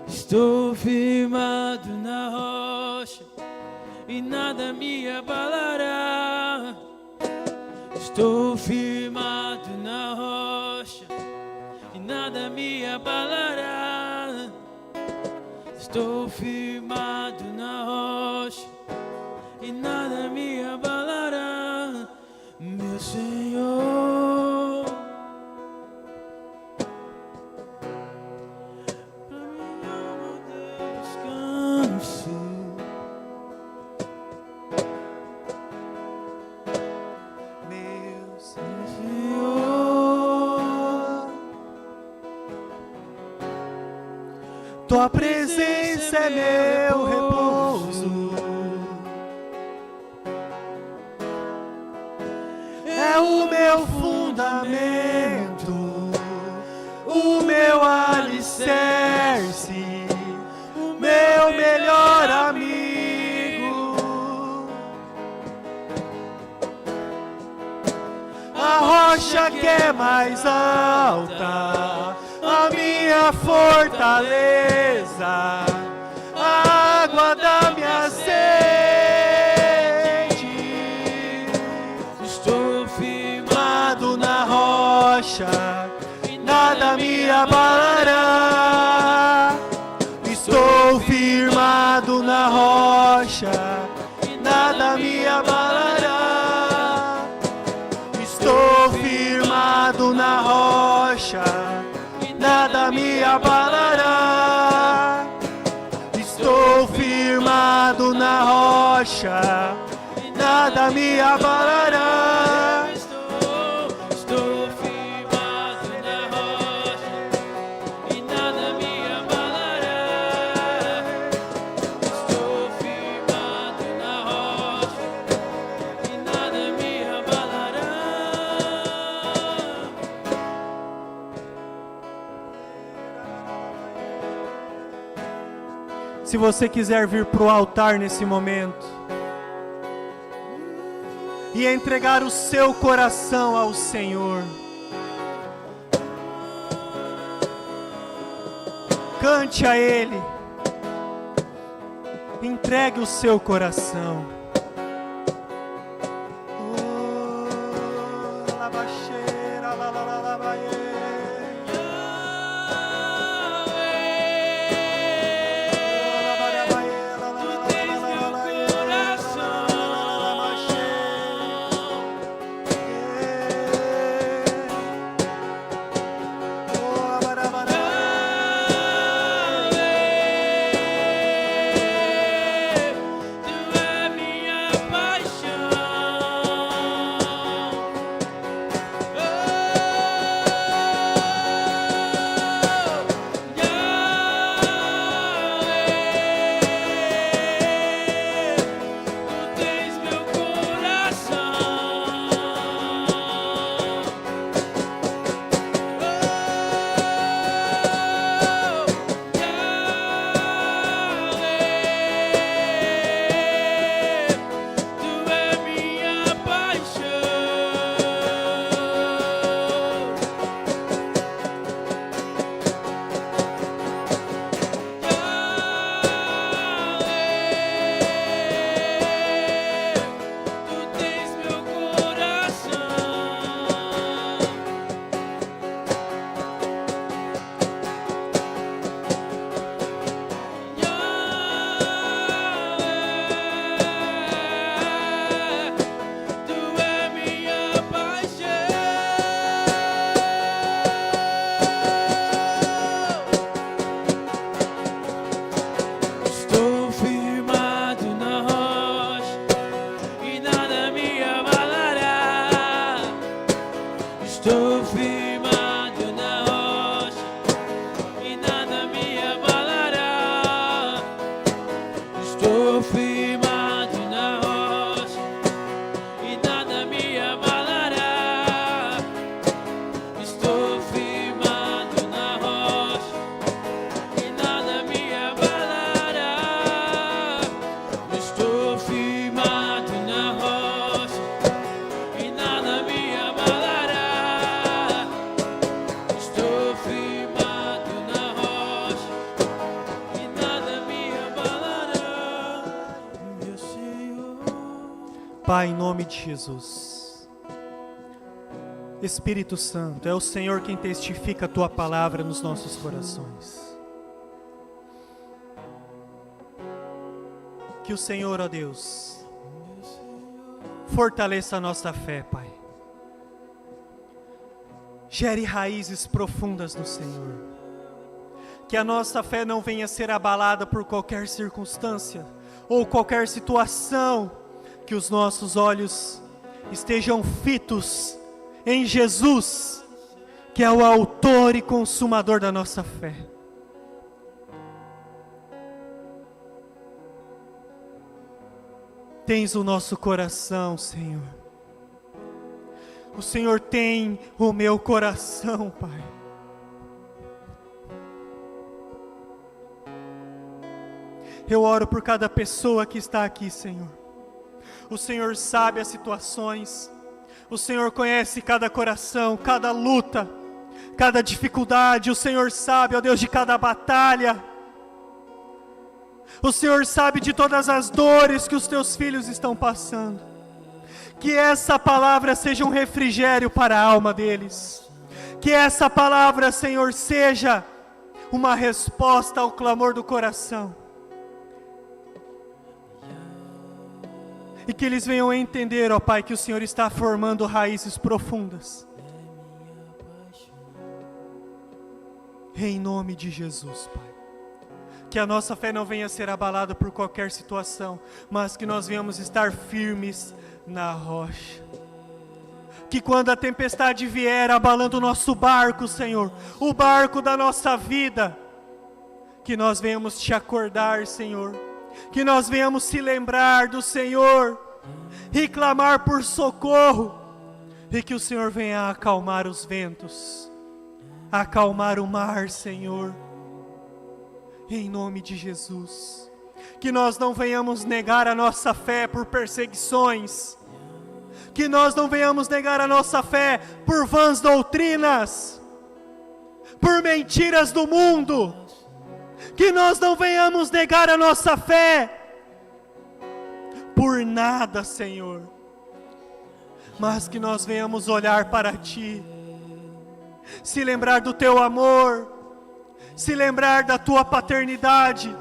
Estou firmado na rocha e nada me abalará. Estou firmado na rocha e nada me abalará. Estou firmado na rocha e nada me abalará. Meu Senhor, pra minha alma tua presença é meu repouso. É o meu fundamento, o meu alicerce, o meu melhor amigo. A rocha que é mais alta, a minha fortaleza, a água da minha sede. Estou firmado na rocha, nada me abalará. Estou firmado na rocha, nada me abalará. Estou firmado na rocha, nada me abalará. Estou firmado na rocha, nada me abalará. Estou firmado na rocha e nada me abalará. Estou firmado na rocha e nada me abalará. Se você quiser vir para o altar nesse momento e entregar o seu coração ao Senhor, cante a Ele, entregue o seu coração. Estou firmado na rocha e nada me abalará. Estou firmado na rocha e nada me abalará. Estou firmado na rocha e nada me abalará. Estou firmado na rocha e nada me abalará. Estou firmado na rocha e nada me abalará, meu Senhor. Pai, em nome de Jesus, Espírito Santo, é o Senhor quem testifica a Tua palavra nos nossos corações. Que o Senhor, ó Deus, fortaleça a nossa fé, Pai. Gere raízes profundas no Senhor. Que a nossa fé não venha a ser abalada por qualquer circunstância ou qualquer situação. Que os nossos olhos estejam fitos em Jesus, que é o autor e consumador da nossa fé. tens o nosso coração, Senhor. O Senhor tem o meu coração, Pai. Eu oro por cada pessoa que está aqui, Senhor. O Senhor sabe as situações. O Senhor conhece cada coração, cada luta, cada dificuldade. O Senhor sabe, ó Deus, de cada batalha. O Senhor sabe de todas as dores que os teus filhos estão passando. Que essa palavra seja um refrigério para a alma deles. Que essa palavra, Senhor, seja uma resposta ao clamor do coração. E que eles venham a entender, ó Pai, que o Senhor está formando raízes profundas. Em nome de Jesus, Pai. Que a nossa fé não venha a ser abalada por qualquer situação, mas que nós venhamos estar firmes na rocha. Que quando a tempestade vier abalando o nosso barco, Senhor, o barco da nossa vida, que nós venhamos te acordar, Senhor. Que nós venhamos se lembrar do Senhor e clamar por socorro, e que o Senhor venha acalmar os ventos, acalmar o mar, Senhor, em nome de Jesus. Que nós não venhamos negar a nossa fé por perseguições, que nós não venhamos negar a nossa fé por vãs doutrinas, por mentiras do mundo, que nós não venhamos negar a nossa fé por nada, Senhor, mas que nós venhamos olhar para Ti, se lembrar do Teu amor, se lembrar da Tua paternidade,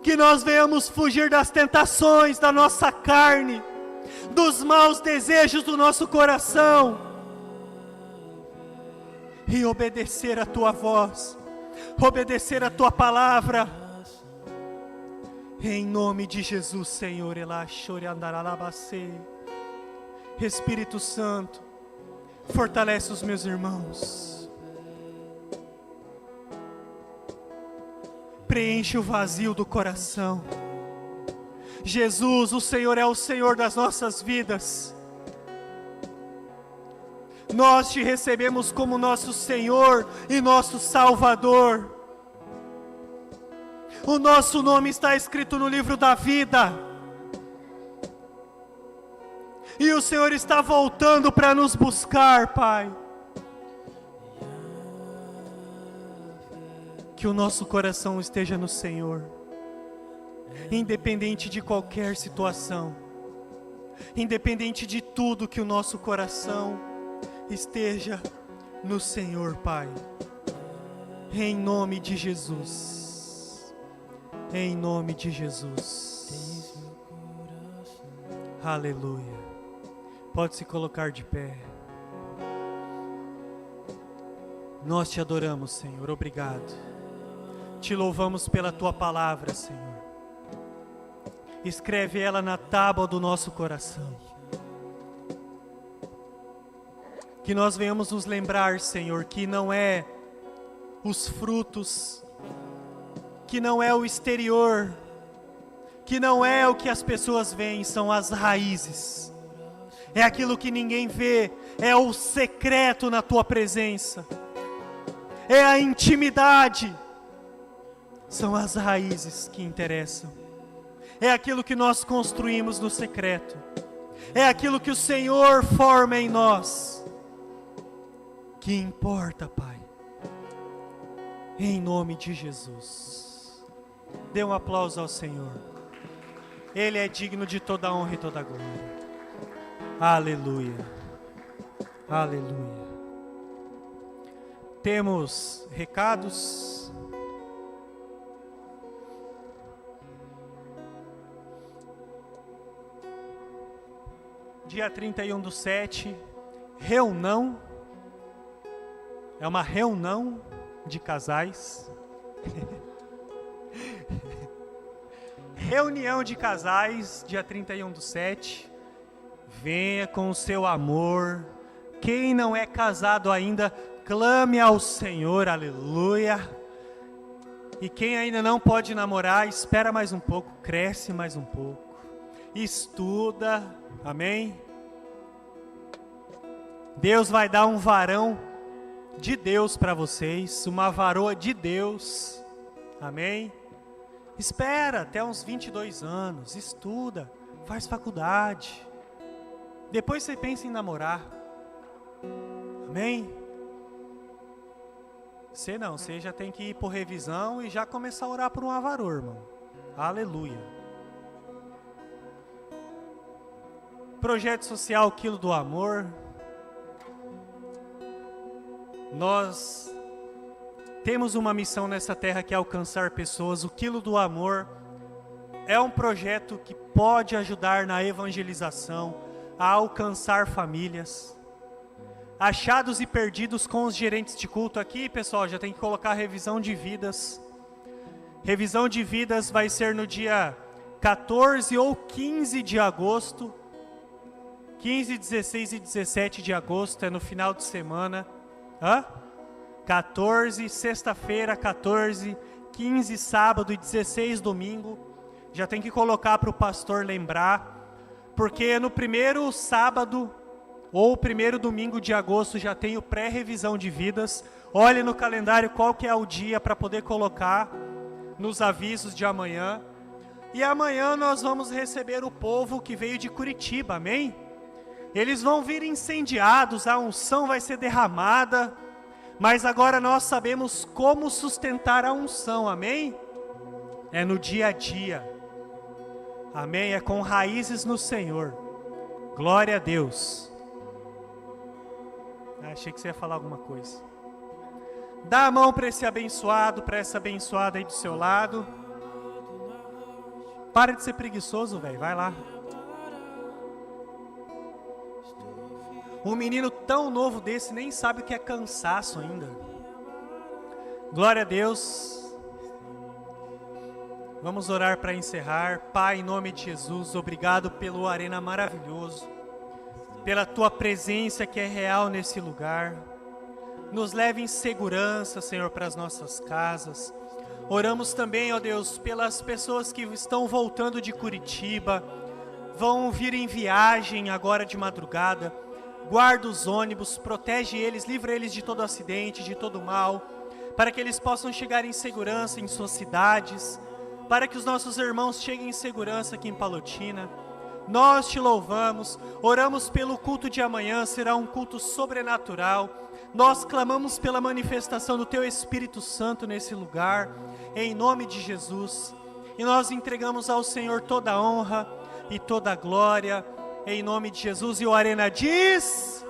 que nós venhamos fugir das tentações da nossa carne, dos maus desejos do nosso coração, e obedecer a Tua voz, obedecer a Tua palavra, em nome de Jesus, Senhor. Espírito Santo, fortalece os meus irmãos, preenche o vazio do coração. Jesus, o Senhor é o Senhor das nossas vidas. Nós te recebemos como nosso Senhor e nosso Salvador. O nosso nome está escrito no livro da vida. E o Senhor está voltando para nos buscar, Pai. Que o nosso coração esteja no Senhor, independente de qualquer situação, independente de tudo, que o nosso coração esteja no Senhor, Pai. Em nome de Jesus. Em nome de Jesus. Aleluia. Pode se colocar de pé. Nós te adoramos, Senhor. Obrigado. Te louvamos pela Tua palavra, Senhor. Escreve ela na tábua do nosso coração. Que nós venhamos nos lembrar, Senhor, que não é os frutos, que não é o exterior, que não é o que as pessoas veem, são as raízes. É aquilo que ninguém vê, é o secreto na Tua presença, é a intimidade, são as raízes que interessam. É aquilo que nós construímos no secreto, é aquilo que o Senhor forma em nós, que importa, Pai. Em nome de Jesus. Dê um aplauso ao Senhor. Ele é digno de toda honra e toda glória. Aleluia. Aleluia. Temos recados. Dia 31/7, reunião. É uma reunião de casais. Reunião de casais, dia 31/7. Venha com o seu amor. Quem não é casado ainda, clame ao Senhor, aleluia. E quem ainda não pode namorar, espera mais um pouco, cresce mais um pouco. estuda, amém? Deus vai dar um varão de Deus para vocês, uma varoa de Deus, amém? Espera até uns 22 anos, estuda, faz faculdade, depois você pensa em namorar, amém? Você já tem que ir por revisão e já começar a orar por um avarô, irmão, aleluia. Projeto social Quilo do Amor. Nós temos uma missão nessa terra que é alcançar pessoas. O Quilo do Amor é um projeto que pode ajudar na evangelização, a alcançar famílias. Achados e perdidos com os gerentes de culto. Aqui, pessoal, já tem que colocar revisão de vidas. Revisão de vidas vai ser no dia 14 ou 15 de agosto. 15, 16 e 17 de agosto, é no final de semana. 14, sexta-feira, 14, 15, sábado e 16, domingo. Já tem que colocar para o pastor lembrar, porque no primeiro sábado ou primeiro domingo de agosto já tem o pré-revisão de vidas. Olhe no calendário qual que é o dia para poder colocar nos avisos de amanhã. E amanhã nós vamos receber o povo que veio de Curitiba, amém? Eles vão vir incendiados, a unção vai ser derramada, mas agora nós sabemos como sustentar a unção, amém? É no dia a dia, amém? É com raízes no Senhor, glória a Deus. Achei que você ia falar alguma coisa. Dá a mão para esse abençoado, para essa abençoada aí do seu lado. Para de ser preguiçoso, velho, vai lá. Um menino tão novo desse nem sabe o que é cansaço ainda. Glória a Deus. Vamos orar para encerrar. Pai, em nome de Jesus, obrigado pelo Arena maravilhoso, pela Tua presença que é real nesse lugar. Nos leve em segurança, Senhor, para as nossas casas. Oramos também, ó Deus, pelas pessoas que estão voltando de Curitiba, vão vir em viagem agora de madrugada. Guarda os ônibus, protege eles, livra eles de todo acidente, de todo mal, para que eles possam chegar em segurança em suas cidades, para que os nossos irmãos cheguem em segurança aqui em Palotina. Nós te louvamos, oramos pelo culto de amanhã, será um culto sobrenatural. Nós clamamos pela manifestação do Teu Espírito Santo nesse lugar, em nome de Jesus. E nós entregamos ao Senhor toda a honra e toda a glória, em nome de Jesus. E o Arena diz...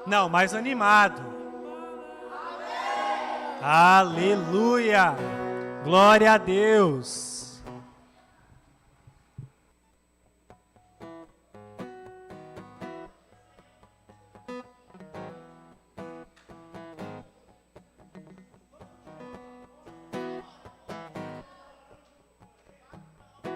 Não, mais animado. Aleluia! Glória a Deus!